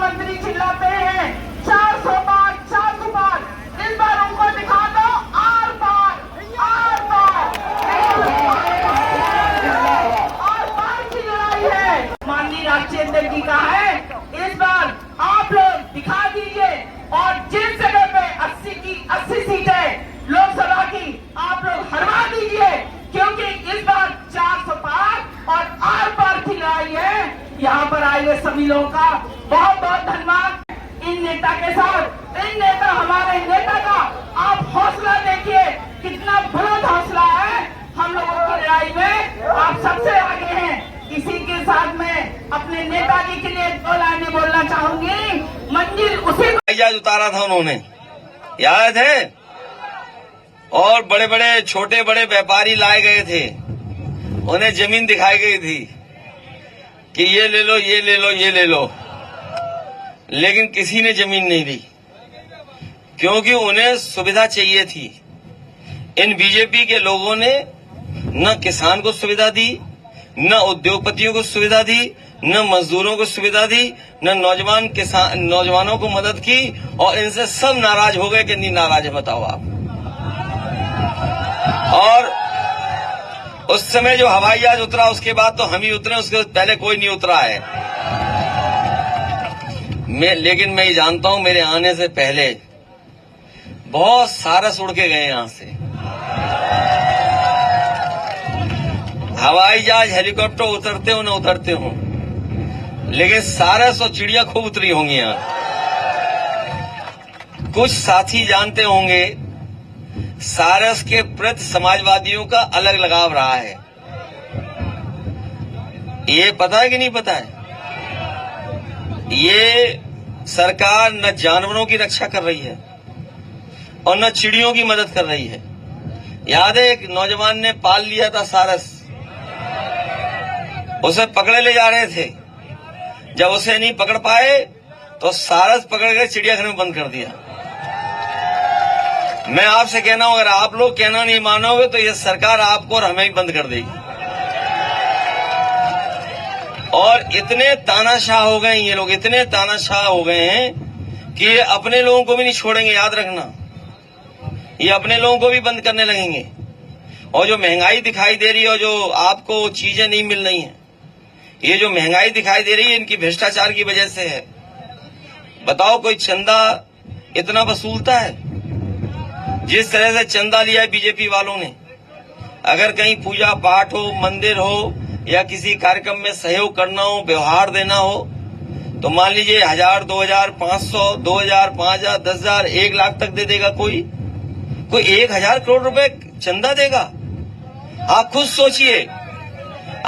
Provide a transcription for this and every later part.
प्रधानमंत्री चिल्लाते हैं 400 पार 400 पार, इस बार उनको दिखा दो आर पार की लड़ाई है। माननीय राष्ट्रीय अध्यक्ष जी का है, इस बार आप लोग दिखा दीजिए और जिस जगह पे 80 की 80 सीटें लोकसभा की आप लोग हरवा दीजिए, क्योंकि इस बार 400 पार और आर पार की लड़ाई है। यहाँ पर आए हुए सभी लोगों का बहुत बहुत धन्यवाद। इन नेता के साथ हमारे नेता का आप हौसला देखिए, कितना बुलंद हौसला है। हम लोगों की लड़ाई में आप सबसे आगे हैं। इसी के साथ में अपने नेताजी के लिए 2 लाइनें बोलना चाहूंगी। मंजिल उसी उतारा था उन्होंने, याद है, और बड़े बड़े छोटे बड़े व्यापारी लाए गए थे, उन्हें जमीन दिखाई गई थी कि ये ले लो ये ले लो ये ले लो, लेकिन किसी ने जमीन नहीं दी, क्योंकि उन्हें सुविधा चाहिए थी। इन बीजेपी के लोगों ने न किसान को सुविधा दी, न उद्योगपतियों को सुविधा दी, न मजदूरों को सुविधा दी, न नौजवानों को मदद की, और इनसे सब नाराज हो गए कि नहीं नाराज है बताओ आप। और उस समय जो हवाई जहाज उतरा उसके बाद तो हम ही उतरे, उसके पहले कोई नहीं उतरा है। लेकिन मैं ये जानता हूं मेरे आने से पहले बहुत सारस उड़ के गए यहां से, हवाई जहाज हेलीकॉप्टर उतरते हो न उतरते हो, लेकिन सारस और चिड़िया खूब उतरी होंगी यहां। कुछ साथी जानते होंगे सारस के प्रति समाजवादियों का अलग लगाव रहा है, ये पता है कि नहीं पता है? ये सरकार न जानवरों की रक्षा कर रही है और न चिड़ियों की मदद कर रही है। याद है एक नौजवान ने पाल लिया था सारस, उसे पकड़े ले जा रहे थे, जब उसे नहीं पकड़ पाए तो सारस पकड़ कर चिड़ियाघर में बंद कर दिया। मैं आपसे कहना हूं, अगर आप लोग कहना नहीं मानोगे तो ये सरकार आपको और हमें भी बंद कर देगी। और इतने तानाशाह हो गए ये लोग, इतने तानाशाह हो गए हैं कि ये अपने लोगों को भी नहीं छोड़ेंगे, याद रखना, ये अपने लोगों को भी बंद करने लगेंगे। और जो महंगाई दिखाई दे रही है और जो आपको चीजें नहीं मिल रही हैं, ये जो महंगाई दिखाई दे रही है इनकी भ्रष्टाचार की वजह से है। बताओ कोई चंदा इतना वसूलता है? जिस तरह से चंदा लिया है बीजेपी वालों ने, अगर कहीं पूजा पाठ हो, मंदिर हो या किसी कार्यक्रम में सहयोग करना हो, व्यवहार देना हो, तो मान लीजिए 1000, 2000, 500, 2000, 5000, 10,000, 1 लाख तक दे देगा। कोई 1000 करोड़ रुपए चंदा देगा? आप खुद सोचिए,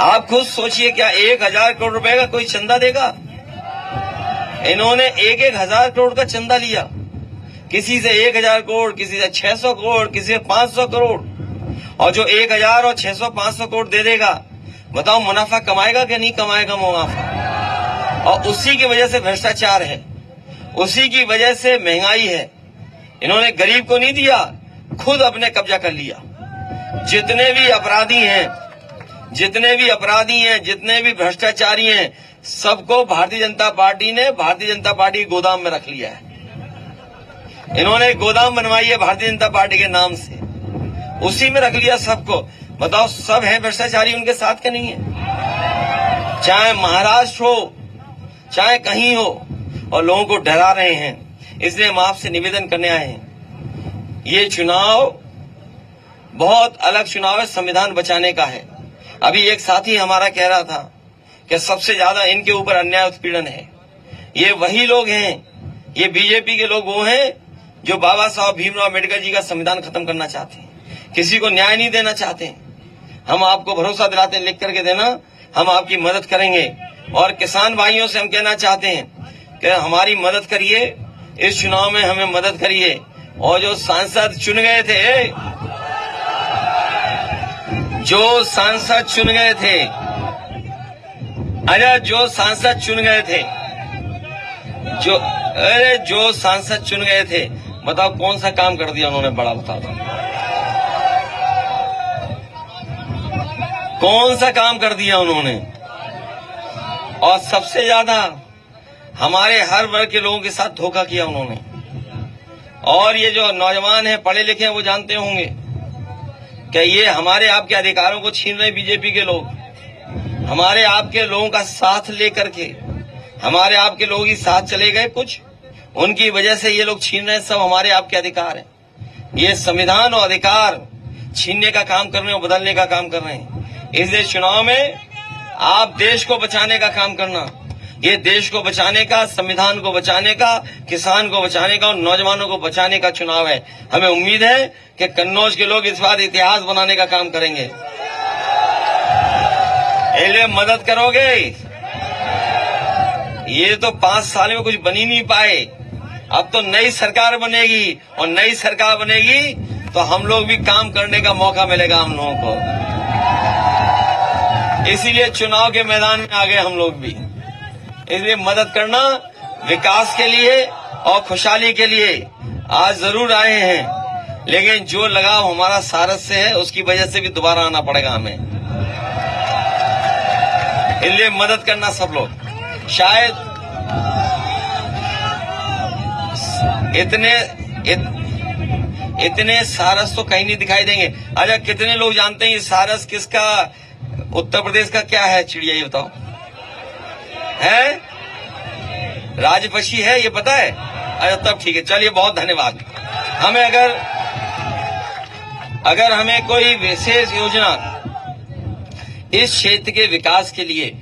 आप खुद सोचिए, क्या 1000 करोड़ रुपए का कोई चंदा देगा? इन्होंने 1,000 करोड़ का चंदा लिया, किसी से 1000 करोड़, किसी से 600 करोड़, किसी से 500 करोड़, और जो 1000 और 600 500 करोड़ दे देगा, बताओ मुनाफा कमाएगा कि नहीं कमाएगा मुनाफा? और उसी की वजह से भ्रष्टाचार है, उसी की वजह से महंगाई है। इन्होंने गरीब को नहीं दिया, खुद अपने कब्जा कर लिया। जितने भी अपराधी हैं, जितने भी भ्रष्टाचारी हैं, सबको भारतीय जनता पार्टी ने भारतीय जनता पार्टी के गोदाम में रख लिया है। इन्होंने गोदाम बनवाई है भारतीय जनता पार्टी के नाम से, उसी में रख लिया सबको। बताओ सब हैं भ्रष्टाचारी उनके साथ के नहीं है? चाहे महाराष्ट्र हो चाहे कहीं हो, और लोगों को डरा रहे हैं। इसलिए हम आपसे निवेदन करने आए हैं, ये चुनाव बहुत अलग चुनाव है, संविधान बचाने का है। अभी एक साथी हमारा कह रहा था कि सबसे ज्यादा इनके ऊपर अन्याय उत्पीड़न है। ये वही लोग हैं, ये बीजेपी के लोग वो हैं जो बाबा साहब भीमराव अम्बेडकर जी का संविधान खत्म करना चाहते हैं, किसी को न्याय नहीं देना चाहते। हम आपको भरोसा दिलाते हैं, लिख करके देना, हम आपकी मदद करेंगे। और किसान भाइयों से हम कहना चाहते हैं कि हमारी मदद करिए, इस चुनाव में हमें मदद करिए। और जो सांसद चुन गए थे, जो सांसद चुन गए थे, अरे जो सांसद चुन गए थे, जो सांसद चुन गए थे, बताओ कौन सा काम कर दिया उन्होंने बड़ा? बता दो कौन सा काम कर दिया उन्होंने। और सबसे ज्यादा हमारे हर वर्ग के लोगों के साथ धोखा किया उन्होंने। और ये जो नौजवान हैं, पढ़े लिखे हैं, वो जानते होंगे कि ये हमारे आपके अधिकारों को छीन रहे बीजेपी के लोग। हमारे आपके लोगों का साथ लेकर के हमारे आपके लोग ही साथ चले गए, कुछ उनकी वजह से ये लोग छीन रहे हैं सब हमारे आपके अधिकार हैं। ये संविधान और अधिकार छीनने का काम कर रहे हैं और बदलने का काम कर रहे हैं। इसलिए चुनाव में आप देश को बचाने का काम करना, ये देश को बचाने का, संविधान को बचाने का, किसान को बचाने का और नौजवानों को बचाने का चुनाव है। हमें उम्मीद है कि कन्नौज के लोग इस बार इतिहास बनाने का काम करेंगे। इसलिए मदद करोगे। ये तो 5 साल में कुछ बन ही नहीं पाए, अब तो नई सरकार बनेगी और नई सरकार बनेगी तो हम लोग भी काम करने का मौका मिलेगा हम लोगों को। इसीलिए चुनाव के मैदान में आ गए हम लोग भी। इसलिए मदद करना, विकास के लिए और खुशहाली के लिए आज जरूर आए हैं, लेकिन जो लगाव हमारा सारस से है उसकी वजह से भी दोबारा आना पड़ेगा हमें। इसलिए मदद करना सब लोग। शायद इतने सारस तो कहीं नहीं दिखाई देंगे। अच्छा, कितने लोग जानते हैं ये सारस किसका, उत्तर प्रदेश का क्या है चिड़िया, ये बताओ। है राजपक्षी है, ये पता है? अच्छा तब ठीक है, चलिए बहुत धन्यवाद। हमें अगर हमें कोई विशेष योजना इस क्षेत्र के विकास के लिए,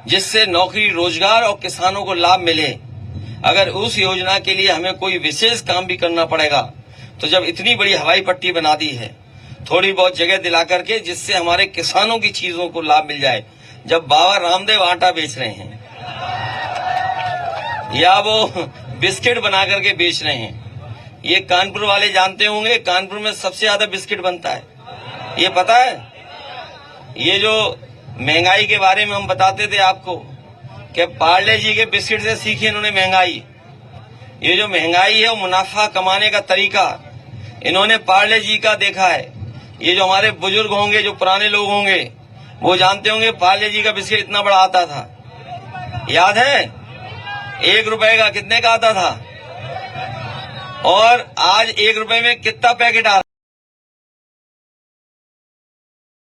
जिससे नौकरी, रोजगार और किसानों को लाभ मिले, अगर उस योजना के लिए हमें कोई विशेष काम भी करना पड़ेगा, तो जब इतनी बड़ी हवाई पट्टी बना दी है, थोड़ी बहुत जगह दिला करके, जिससे हमारे किसानों की चीजों को लाभ मिल जाए। जब बाबा रामदेव आटा बेच रहे हैं या वो बिस्किट बना करके बेच रहे हैं, ये कानपुर वाले जानते होंगे, कानपुर में सबसे ज्यादा बिस्किट बनता है, ये पता है? ये जो महंगाई के बारे में हम बताते थे आपको कि पार्ले जी के बिस्किट से सीखी इन्होंने महंगाई। ये जो महंगाई है वो मुनाफा कमाने का तरीका इन्होंने पार्ले जी का देखा है। ये जो हमारे बुजुर्ग होंगे, जो पुराने लोग होंगे, वो जानते होंगे पार्ले जी का बिस्किट इतना बड़ा आता था, याद है? 1 रुपए का कितने का आता था? और आज 1 रुपए में कितना पैकेट आता है?